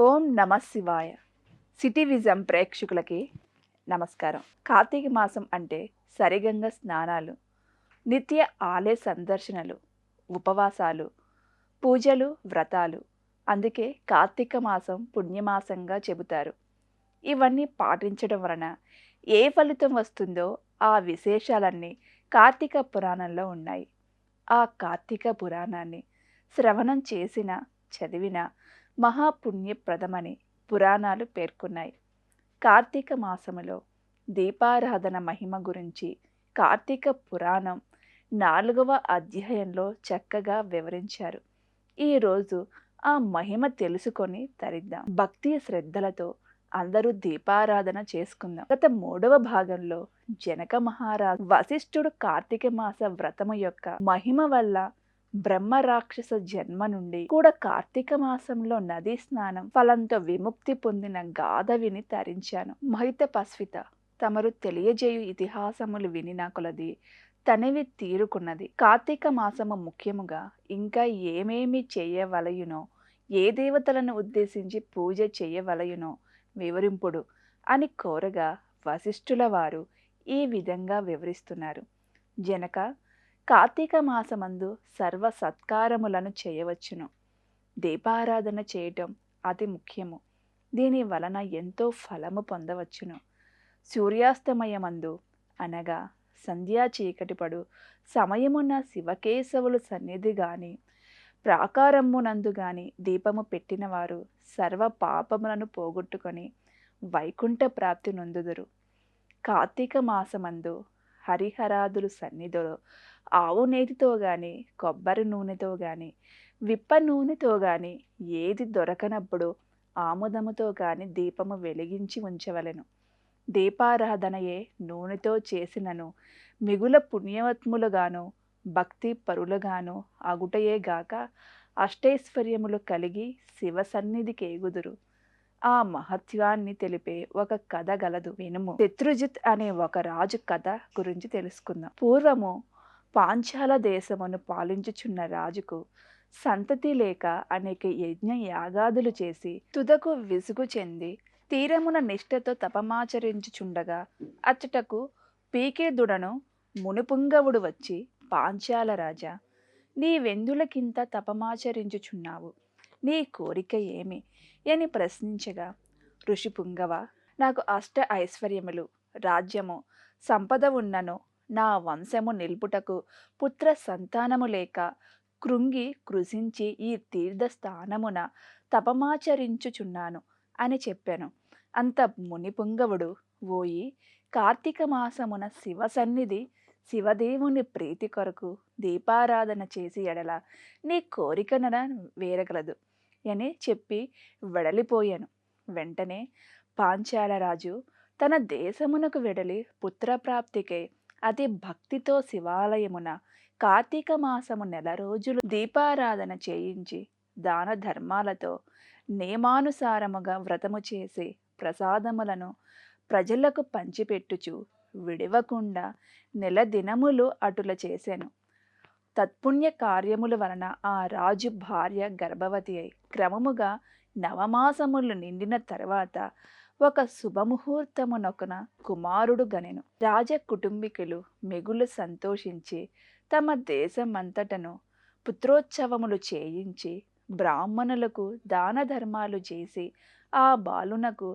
ఓం నమ శివాయ. City vision ప్రేక్షకులకి నమస్కారం. కార్తీక మాసం అంటే సరిగంగ స్నానాలు, నిత్య ఆలయ సందర్శనలు, ఉపవాసాలు, పూజలు, వ్రతాలు. అందుకే కార్తీక మాసం పుణ్యమాసంగా చెబుతారు. ఇవన్నీ పాటించడం వలన ఏ ఫలితం వస్తుందో ఆ విశేషాలన్నీ కార్తీక పురాణంలో ఉన్నాయి. ఆ కార్తీక పురాణాన్ని శ్రవణం చేసిన, చదివిన మహాపుణ్యప్రదమని పురాణాలు పేర్కొన్నాయి. కార్తీక మాసములో దీపారాధన మహిమ గురించి కార్తీక పురాణం 4వ అధ్యాయంలో చక్కగా వివరించారు. ఈరోజు ఆ మహిమ తెలుసుకొని తరిద్దాం. భక్తి శ్రద్ధలతో అందరూ దీపారాధన చేసుకుందాం. గత 3వ భాగంలో జనక మహారాజు వశిష్ఠుడు కార్తీక మాస వ్రతము యొక్క మహిమ వల్ల బ్రహ్మ రాక్షస జన్మ నుండి కూడా కార్తీక మాసంలో నదీ స్నానం ఫలంతో విముక్తి పొందిన గాథ విని తరించాను. మహిత పస్విత తమరు తెలియజేయు ఇతిహాసములు వినిన కొలది తనివి తీరుకున్నది. కార్తీక మాసము ముఖ్యముగా ఇంకా ఏమేమి చేయవలయునో, ఏ దేవతలను ఉద్దేశించి పూజ చేయవలయునో వివరింపుడు అని కోరగా వశిష్ఠుల వారు ఈ విధంగా వివరిస్తున్నారు. జనక, కార్తీక మాసమందు సర్వ సత్కారములను చేయవచ్చును. దీపారాధన చేయటం అతి ముఖ్యము. దీని వలన ఎంతో ఫలము పొందవచ్చును. సూర్యాస్తమయమందు అనగా సంధ్యా చీకటిపడు సమయమున శివకేశవులు సన్నిధి గాని ప్రాకారమునందు గాని దీపము పెట్టిన వారు సర్వ పాపములను పోగొట్టుకొని వైకుంఠ ప్రాప్తి నొందుదురు. కార్తీక మాసమందు హరిహరాదులు సన్నిధిలో ఆవు నేతితో గాని, కొబ్బరి నూనెతో గాని, విప్ప నూనెతో గాని ఏది దొరకనప్పుడు ఆముదముతో గాని దీపము వెలిగించి ఉంచవలెను. దీపారాధనయే నూనెతో చేసినను మిగుల పుణ్యవత్ములుగాను భక్తి పరులుగాను అగుటయే గాక అష్టైశ్వర్యములు కలిగి శివ సన్నిధికి ఎగుదురు. ఆ మహత్వాన్ని తెలిపే ఒక కథ గలదు, వినుము. శత్రుజిత్ అనే ఒక రాజు కథ గురించి తెలుసుకుందాం. పూర్వము పాంచాల దేశమును పాలించుచున్న రాజుకు సంతతి లేక అనేక యజ్ఞ యాగాదులు చేసి తుదకు విసుగు చెంది తీరమున నిష్ఠతో తపమాచరించుచుండగా అచ్చటకు పీకేదుడను మునిపుంగవుడు వచ్చి, పాంచాల రాజా, నీవెందులకింత తపమాచరించుచున్నావు? నీ కోరిక ఏమి అని ప్రశ్నించగా, ఋషి పుంగవ, నాకు అష్ట ఐశ్వర్యములు, రాజ్యము, సంపద ఉన్నను నా వంశము నిల్పుటకు పుత్ర సంతానము లేక కృంగి కృషించి ఈ తీర్థస్థానమున తపమాచరించుచున్నాను అని చెప్పాను. అంత మునిపుంగవుడు, ఓయి, కార్తీక మాసమున శివ సన్నిధి శివదేవుని ప్రీతి కొరకు దీపారాధన చేసి ఎడల నీ కోరిక వేరగలదు అని చెప్పి వెడలిపోయాను. వెంటనే పాంచాల రాజు తన దేశమునకు వెడలి పుత్రప్రాప్తికై అతి భక్తితో శివాలయమున కార్తీక మాసము 1 రోజులు దీపారాధన చేయించి దాన ధర్మాలతో నియమానుసారముగా వ్రతము చేసి ప్రసాదములను ప్రజలకు పంచిపెట్టుచు విడివకుండా 1 దినములు అటుల చేశాను. తత్పుణ్య కార్యముల వలన ఆ రాజు భార్య గర్భవతి అయి క్రమముగా 9 మాసములు నిండిన తర్వాత ఒక శుభముహూర్తమునొకన కుమారుడు గనెను. రాజ కుటుంబీకులు మిగులు సంతోషించి తమ దేశమంతటను పుత్రోత్సవములు చేయించి బ్రాహ్మణులకు దాన ధర్మాలు చేసి ఆ బాలునకు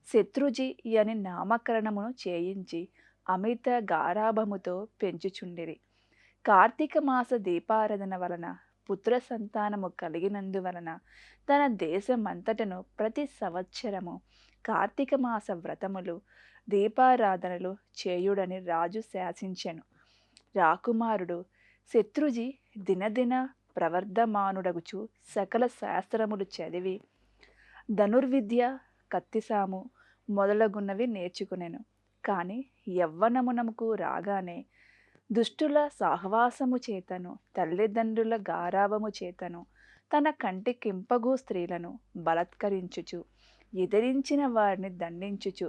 శత్రుజి అని నామకరణమును చేయించి అమిత గారాభముతో పెంచుచుండిరి. కార్తీక మాస దీపారాధన వలన పుత్ర సంతానము కలిగినందువలన తన దేశమంతటను ప్రతి సంవత్సరము కార్తీక మాస వ్రతములు, దీపారాధనలు చేయుడని రాజు శాసించెను. రాకుమారుడు శత్రుజి దినదిన ప్రవర్ధమానుడగుచు సకల శాస్త్రములు చదివి ధనుర్విద్య, కత్తిసాము మొదలగున్నవి నేర్చుకునెను. కానీ యవ్వనమునకు రాగానే దుష్టుల సహవాసము చేతను తల్లిదండ్రుల గారాభము చేతను తన కంటికింపగు స్త్రీలను బలత్కరించుచు ఎదిరించిన వారిని దండించుచు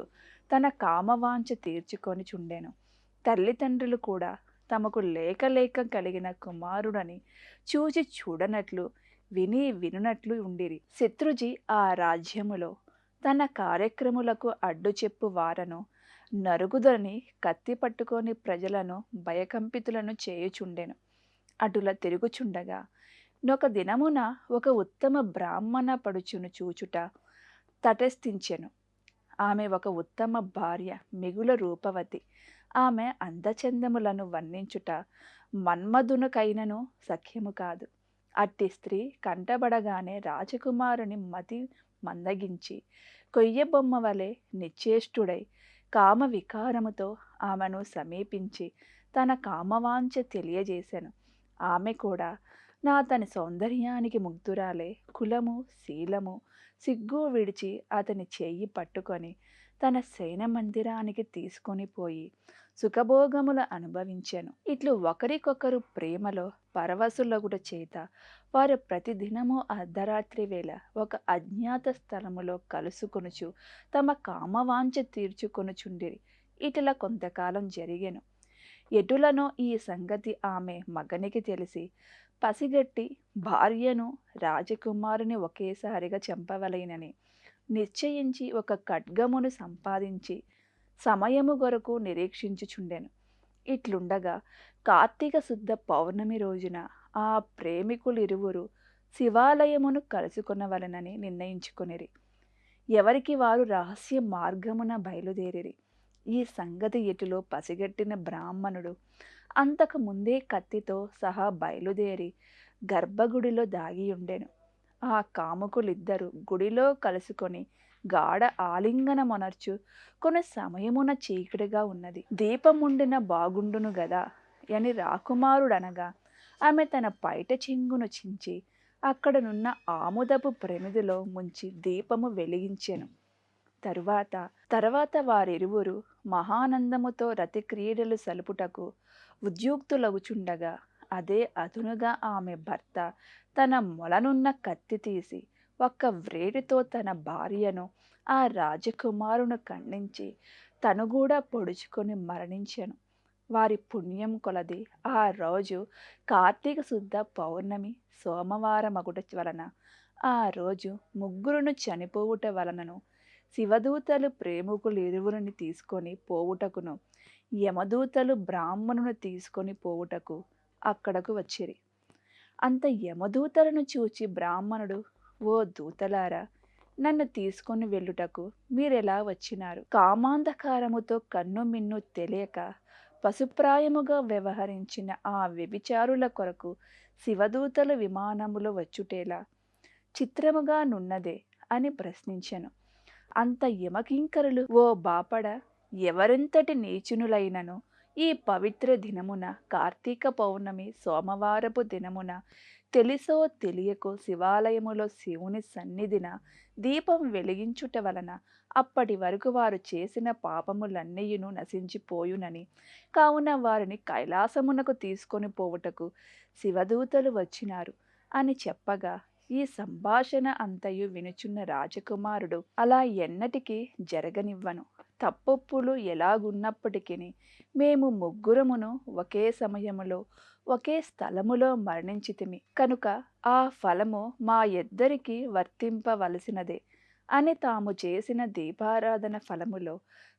తన కామవాంఛ తీర్చుకొని చుండెను. తల్లిదండ్రులు కూడా తమకు లేక లేక కలిగిన కుమారుడని చూచి చూడనట్లు విని వినునట్లు ఉండిరి. శత్రుజీ ఆ రాజ్యములో తన కార్యక్రములకు అడ్డు చెప్పు వారను నరుగుదని కత్తి పట్టుకొని ప్రజలను భయకంపితులను చేయుచుండెను. అటుల తిరుగుచుండగా నొక దినమున ఒక ఉత్తమ బ్రాహ్మణ పడుచును చూచుట తటస్థించెను. ఆమె ఒక ఉత్తమ భార్య, మిగుల రూపవతి. ఆమె అందచందములను వర్ణించుట మన్మధునకైనను సఖ్యము కాదు. అట్టి స్త్రీ కంటబడగానే రాజకుమారుని మతి మందగించి కొయ్యబొమ్మ వలె నిశ్చేష్టుడై కామ వికారముతో ఆమెను సమీపించి తన కామవాంఛ తెలియజేశాను. ఆమె కూడా నా తన సౌందర్యానికి ముగ్ధురాలే. కులము శీలము సిగ్గు విడిచి అతని చెయ్యి పట్టుకొని తన శయన మందిరానికి తీసుకొని పోయి సుఖభోగములు అనుభవించెను. ఇట్లు ఒకరికొకరు ప్రేమలో పరవశులగుట చేత వారు ప్రతిదినము అర్ధరాత్రి వేళ ఒక అజ్ఞాత స్థలములో కలుసుకొనుచు తమ కామవాంఛ తీర్చుకొనుచుండిరి. ఇట్లా కొంతకాలం జరిగెను. ఎటులనో ఈ సంగతి ఆమె మగనికి తెలిసి పసిగట్టి భార్యను రాజకుమారుని ఒకేసారిగా చంపవలెనని నిశ్చయించి ఒక ఖడ్గమును సంపాదించి సమయము కొరకు నిరీక్షించుచుండెను. ఇట్లుండగా కార్తీక శుద్ధ పౌర్ణమి రోజున ఆ ప్రేమికులిరువురు శివాలయమును కలుసుకొనవలెనని నిర్ణయించుకొనిరి. ఎవరికి వారు రహస్య మార్గమున బయలుదేరిరి. ఈ సంగతి ఎటులో పసిగట్టిన బ్రాహ్మణుడు అంతకు ముందే కత్తితో సహా బయలుదేరి గర్భగుడిలో దాగియుండెను. ఆ కాముకులిద్దరూ గుడిలో కలుసుకొని గాఢ ఆలింగనమొనర్చు కొన్ని సమయమున చీకటిగా ఉన్నది. దీపముండిన బాగుండును గదా అని రాకుమారుడనగా ఆమె తన పైట చెంగును చించి అక్కడనున్న ఆముదపు ప్రమిదిలో ముంచి దీపము వెలిగించెను. తరువాత వారిరువురు మహానందముతో రతిక్రీడలు సలుపుటకు ఉద్యుక్తులగుచుండగా అదే అదునుగా ఆమె భర్త తన మొలనున్న కత్తి తీసి ఒక్క వ్రేటితో తన భార్యను ఆ రాజకుమారును ఖండించి తను కూడా పొడుచుకొని మరణించెను. వారి పుణ్యం కొలది ఆ రోజు కార్తీక శుద్ధ పౌర్ణమి సోమవారమగుట వలన ఆ రోజు ముగ్గురును చనిపోవుట వలనను శివదూతలు ప్రేమికులిరువురిని తీసుకొని పోవుటకును యమదూతలు బ్రాహ్మణుని తీసుకొని పోవుటకు అక్కడకు వచ్చిరి. అంత యమదూతలను చూచి బ్రాహ్మణుడు, ఓ దూతలారా, నన్ను తీసుకొని వెళ్ళుటకు మీరెలా వచ్చినారు? కామాంధకారముతో కన్ను మిన్ను తెలియక పశుప్రాయముగా వ్యవహరించిన ఆ వ్యభిచారుల కొరకు శివదూతలు విమానములో వచ్చుటేలా చిత్రముగా నున్నదే అని ప్రశ్నించెను. అంత యమకింకరులు, ఓ బాపడ, ఎవరెంతటి నీచునులైనను ఈ పవిత్ర దినమున కార్తీక పౌర్ణమి సోమవారపు దినమున తెలిసో తెలియకో శివాలయములో శివుని సన్నిధిన దీపం వెలిగించుట వలన అప్పటి వరకు వారు చేసిన పాపములన్నీయును నశించిపోయునని, కావున వారిని కైలాసమునకు తీసుకొని పోవుటకు శివదూతలు వచ్చినారు అని చెప్పగా ఈ సంభాషణ అంతయు వినుచున్న రాజకుమారుడు, అలా ఎన్నటికీ జరగనివ్వను. తప్పొప్పులు ఎలాగున్నప్పటికీ మేము ముగ్గురమును ఒకే సమయములో ఒకే స్థలములో మరణించితిమి కనుక ఆ ఫలము మా ఇద్దరికి వర్తింపవలసినదే అని తాము చేసిన దీపారాధన ఫలములో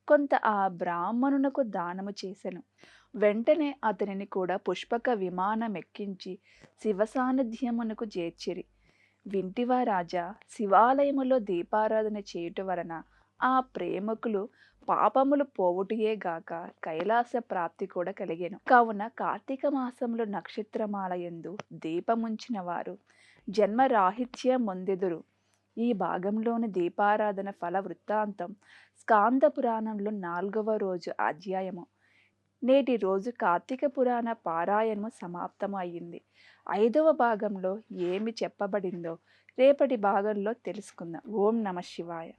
కొంత ఆ బ్రాహ్మణునకు దానము చేసెను. వెంటనే అతనిని కూడా పుష్పక విమానమెక్కించి శివ సాన్నిధ్యమునకు చేర్చిరి. వింటివా రాజా, శివాలయములో దీపారాధన చేయుట వలన ఆ ప్రేమికులు పాపములు పోవుటయే గాక కైలాస ప్రాప్తి కూడా కలిగెను. కావున కార్తీక మాసంలో నక్షత్రమాలయందు దీపముంచిన వారు జన్మరాహిత్య మొందెదురు. ఈ భాగంలోని దీపారాధన ఫల వృత్తాంతం స్కాంద పురాణంలో 4వ రోజు అధ్యాయము. నేటి రోజు కార్తీక పురాణ పారాయణము సమాప్తము అయ్యింది. 5వ భాగంలో ఏమి చెప్పబడిందో రేపటి భాగంలో తెలుసుకుందాం. ఓం నమ శివాయ.